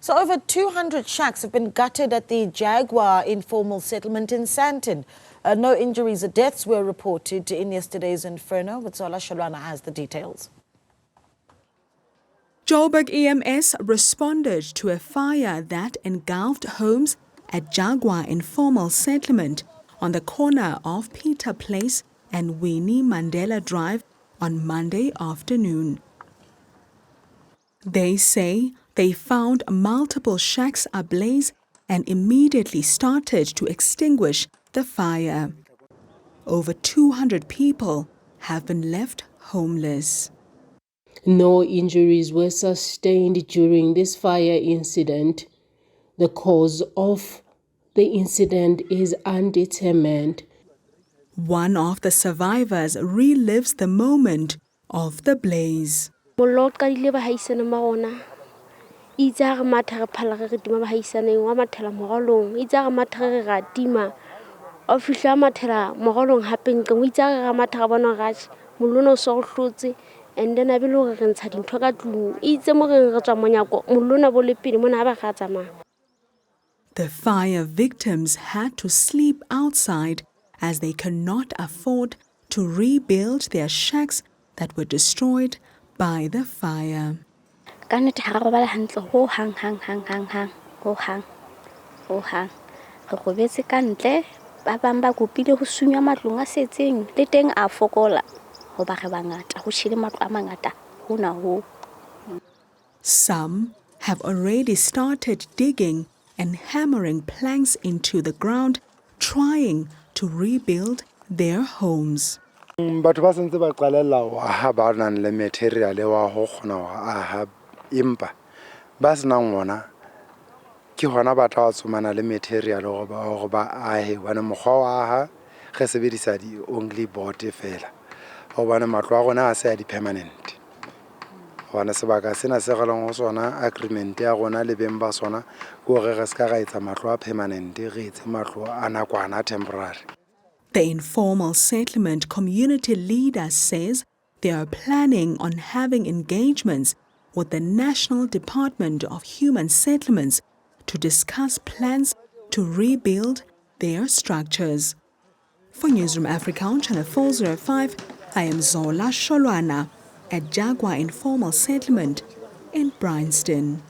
So over 200 shacks have been gutted at the Jaguar informal settlement in Sandton. No injuries or deaths were reported in yesterday's inferno. With Zola, Sholwana has the details. Joburg EMS responded to a fire that engulfed homes at Jaguar informal settlement on the corner of Peter Place and Winnie Mandela Drive on Monday afternoon. They say they found multiple shacks ablaze and immediately started to extinguish the fire. Over 200 people have been left homeless. No injuries were sustained during this fire incident. The cause of the incident is undetermined. One of the survivors relives the moment of the blaze. And then The fire victims had to sleep outside as they could not afford to rebuild their shacks that were destroyed by the fire. Some have already started digging and hammering planks into the ground, trying to rebuild their homes. But wasn't the Bakalella have an le material wa ho I have impa. Bas nangona ki hona ba tla tsumana le material o ba ahe wana mokgwa wa ha ge sebedisa di only board fela. Ho bana matlo a gona a se di permanent. Wana sebaka sena se galong ho sona agreement ya gona le beng ba sona go re re ska ga etsa matlo a permanent re etse matlo a nakwana temporary. The informal settlement community leader says they are planning on having engagements with the National Department of Human Settlements to discuss plans to rebuild their structures. For Newzroom Afrika on Channel 405, I am Zola Sholwana at Jaguar Informal Settlement in Bryanston.